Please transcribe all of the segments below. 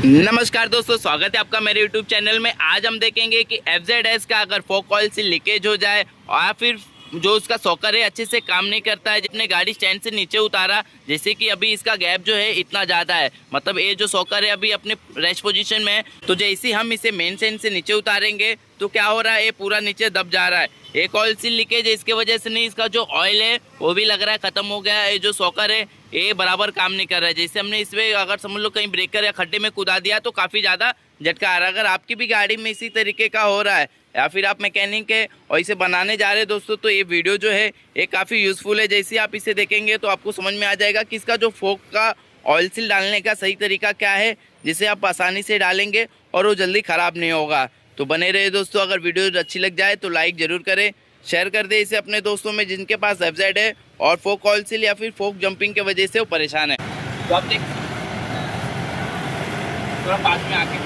नमस्कार दोस्तों, स्वागत है आपका मेरे YouTube चैनल में। आज हम देखेंगे कि FZS का अगर फोक ऑयल से लीकेज हो जाए और फिर जो उसका सॉकर है अच्छे से काम नहीं करता है, जितने गाड़ी स्टैंड से नीचे उतारा, जैसे कि अभी इसका गैप जो है इतना ज़्यादा है, मतलब ये जो सॉकर है अभी अपने रेस्ट पोजीशन में है, तो जैसे हम इसे मेन स्टैंड से नीचे उतारेंगे तो क्या हो रहा है, ये पूरा नीचे दब जा रहा है। एक ऑयल सील लीकेज है, इसके वजह से नहीं, इसका जो ऑयल है वो भी लग रहा है ख़त्म हो गया है। ये जो सॉकर है ये बराबर काम नहीं कर रहा है। जैसे हमने इसमें अगर समझ लो कहीं ब्रेकर या खड्डे में कूदा दिया तो काफ़ी ज़्यादा झटका आ रहा है। अगर आपकी भी गाड़ी में इसी तरीके का हो रहा है या फिर आप मैकेनिक है और इसे बनाने जा रहे हैं दोस्तों, तो ये वीडियो जो है ये काफ़ी यूज़फुल है। जैसे आप इसे देखेंगे तो आपको समझ में आ जाएगा कि इसका जो फोक का ऑयल सील डालने का सही तरीका क्या है, जिसे आप आसानी से डालेंगे और वो जल्दी ख़राब नहीं होगा। तो बने रहे दोस्तों। अगर वीडियो अच्छी लग जाए तो लाइक ज़रूर करें, शेयर कर दे इसे अपने दोस्तों में जिनके पास FZ है और फोक ऑयल सील या फिर फोक जंपिंग के वजह से वो परेशान है। तो आप देख थोड़ा पास में आके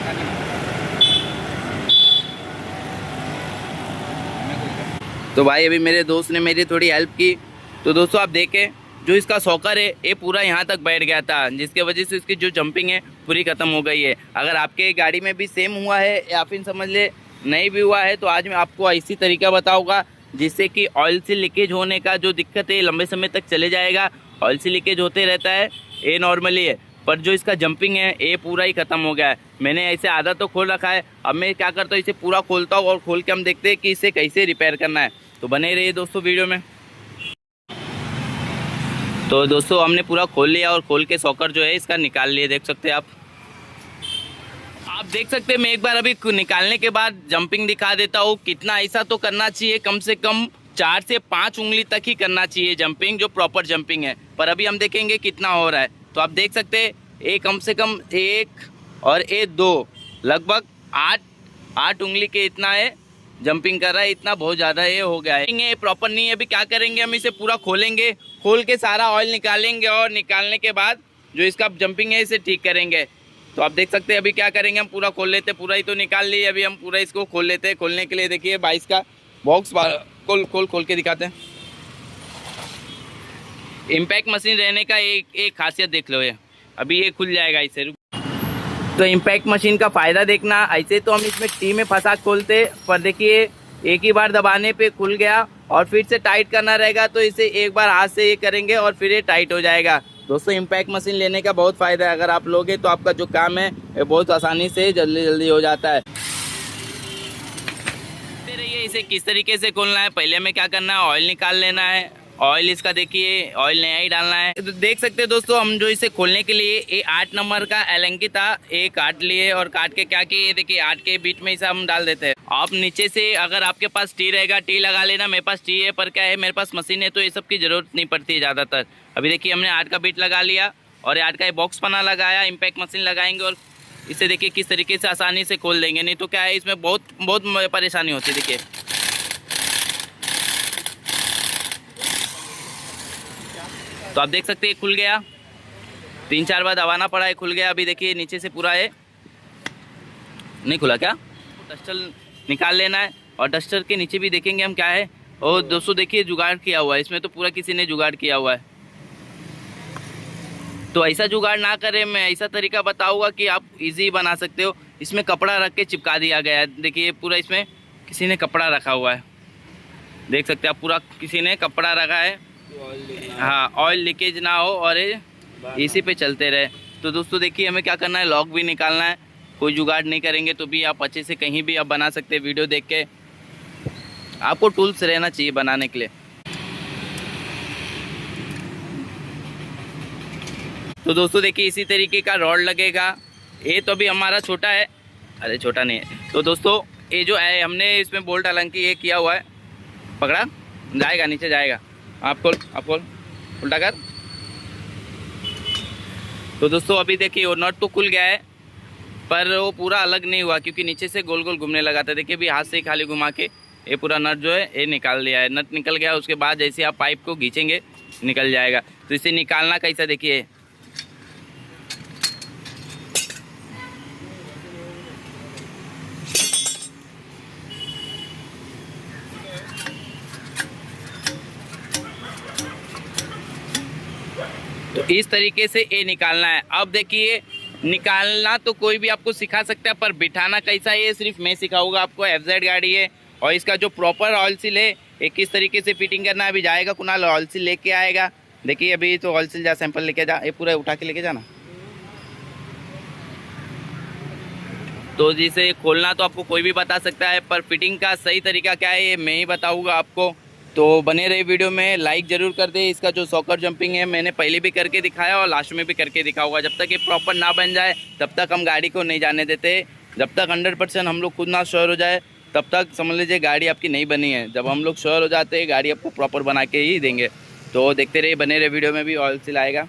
तो भाई अभी मेरे दोस्त ने मेरी थोड़ी हेल्प की। तो दोस्तों आप देखें, जो इसका सॉकर है ये पूरा यहाँ तक बैठ गया था, जिसके वजह से इसकी जो जंपिंग है पूरी ख़त्म हो गई है। अगर आपके गाड़ी में भी सेम हुआ है या फिर समझ ले नहीं भी हुआ है, तो आज मैं आपको इसी तरीका बताऊंगा जिससे कि ऑयल से लीकेज होने का जो दिक्कत है लंबे समय तक चले जाएगा। ऑयल से लीकेज होते रहता है, ये नॉर्मली है, पर जो इसका जंपिंग है ये पूरा ही ख़त्म हो गया है। मैंने ऐसे आधा तो खोल रखा है, अब मैं क्या करता हूँ इसे पूरा खोलता हूँ और खोल के हम देखते हैं कि इसे कैसे रिपेयर करना है। तो बने रहिए दोस्तों वीडियो में। तो दोस्तों हमने पूरा खोल लिया और खोल के सॉकर जो है इसका निकाल लिए, देख सकते हैं आप देख सकते हैं। मैं एक बार अभी निकालने के बाद जंपिंग दिखा देता हूँ कितना। ऐसा तो करना चाहिए कम से कम 4 से 5 उंगली तक ही करना चाहिए जंपिंग, जो प्रॉपर जंपिंग है। पर अभी हम देखेंगे कितना हो रहा है। तो आप देख सकते हैं ये कम से कम 1 और 2 लगभग 8 उंगली के इतना है जंपिंग कर रहा है। इतना बहुत ज़्यादा ये हो गया है, ये प्रॉपर नहीं है। अभी क्या करेंगे, हम इसे पूरा खोलेंगे, खोल के सारा ऑयल निकालेंगे और निकालने के बाद जो इसका जंपिंग है इसे ठीक करेंगे। तो आप देख सकते हैं अभी क्या करेंगे, हम पूरा खोल लेते हैं। पूरा ही तो निकाल लिए, अभी हम पूरा इसको खोल लेते हैं। खोलने के लिए देखिए 22 का बॉक्स खोल के दिखाते हैं। इम्पैक्ट मशीन रहने का एक खासियत देख लो, ये अभी ये खुल जाएगा इसे। तो इम्पैक्ट मशीन का फ़ायदा देखना, ऐसे तो हम इसमें टी में फंसा खोलते, पर देखिए एक ही बार दबाने पे खुल गया और फिर से टाइट करना रहेगा, तो इसे एक बार हाथ से ये करेंगे और फिर ये टाइट हो जाएगा। दोस्तों इम्पैक्ट मशीन लेने का बहुत फ़ायदा है, अगर आप लोगे तो आपका जो काम है ये बहुत आसानी से जल्दी हो जाता है। रहिए इसे किस तरीके से खोलना है। पहले में क्या करना है, ऑयल निकाल लेना है। ऑयल इसका देखिए ऑयल नया ही डालना है। तो देख सकते हैं दोस्तों, हम जो इसे खोलने के लिए ये 8 नंबर का एलंकी था, ये काट लिए और काट के क्या किए, देखिए 8 के बीच में इसे हम डाल देते हैं। आप नीचे से अगर आपके पास टी रहेगा टी लगा लेना। मेरे पास टी है, पर क्या है मेरे पास मशीन है तो ये सब की ज़रूरत नहीं पड़ती है ज़्यादातर। अभी देखिए हमने 8 का बीट लगा लिया और 8 का बॉक्स पना लगाया। इम्पैक्ट मशीन लगाएंगे और इसे देखिए किस तरीके से आसानी से खोल देंगे, नहीं तो क्या है इसमें बहुत परेशानी होती है। देखिए तो आप देख सकते हैं खुल गया, 3-4 बार दबाना पड़ा है, खुल गया। अभी देखिए नीचे से पूरा है, नहीं खुला क्या। डस्टर निकाल लेना है और डस्टर के नीचे भी देखेंगे हम क्या है। और दोस्तों देखिए जुगाड़ किया हुआ है इसमें, तो पूरा किसी ने जुगाड़ किया हुआ है। तो ऐसा जुगाड़ ना करें, मैं ऐसा तरीका बताऊंगा कि आप इजी बना सकते हो। इसमें कपड़ा रख के चिपका दिया गया है, देखिए पूरा इसमें किसी ने कपड़ा रखा हुआ है, देख सकते हैं आप, पूरा किसी ने कपड़ा रखा है। हाँ, ऑयल लीकेज ना हो और इसी पे चलते रहे। तो दोस्तों देखिए हमें क्या करना है, लॉक भी निकालना है। कोई जुगाड़ नहीं करेंगे तो भी आप अच्छे से कहीं भी आप बना सकते हैं। वीडियो देख के आपको टूल्स रहना चाहिए बनाने के लिए। तो दोस्तों देखिए इसी तरीके का रॉड लगेगा। ये तो अभी हमारा छोटा है, अरे छोटा नहीं है। तो दोस्तों ये जो है हमने इसमें बोल्ट हालांकि ये किया हुआ है, पकड़ा जाएगा नीचे जाएगा। आप खोल उल्टा कर। तो दोस्तों अभी देखिए वो नट तो खुल गया है, पर वो पूरा अलग नहीं हुआ क्योंकि नीचे से गोल गोल घूमने लगा था। देखिए अभी हाथ से ही खाली घुमा के ये पूरा नट जो है ये निकाल दिया है। नट निकल गया, उसके बाद जैसे आप पाइप को खींचेंगे निकल जाएगा। तो इसे निकालना कैसा देखिए, तो इस तरीके से ये निकालना है। अब देखिए निकालना तो कोई भी आपको सिखा सकता है, पर बिठाना कैसा है ये सिर्फ मैं सिखाऊंगा आपको। एफजेड गाड़ी है और इसका जो प्रॉपर ऑयल सील है ये किस तरीके से फिटिंग करना है, अभी जाएगा कुणाल ऑयल सील लेके आएगा। देखिए अभी तो ऑयल सील जा सैंपल लेके जा, ये पूरा उठा के लेके जाना। तो जिसे खोलना तो आपको कोई भी बता सकता है, पर फिटिंग का सही तरीका क्या है ये मैं ही बताऊंगा आपको। तो बने रहे वीडियो में, लाइक ज़रूर कर दे। इसका जो सॉकर जंपिंग है मैंने पहले भी करके दिखाया और लास्ट में भी करके दिखाऊंगा। जब तक ये प्रॉपर ना बन जाए तब तक हम गाड़ी को नहीं जाने देते। जब तक 100% हम लोग खुद ना श्योर हो जाए तब तक समझ लीजिए गाड़ी आपकी नहीं बनी है। जब हम लोग श्योर हो जाते हैं गाड़ी आपको प्रॉपर बना के ही देंगे। तो देखते रहिए, बने रहे वीडियो में भी ऑयल सील आएगा।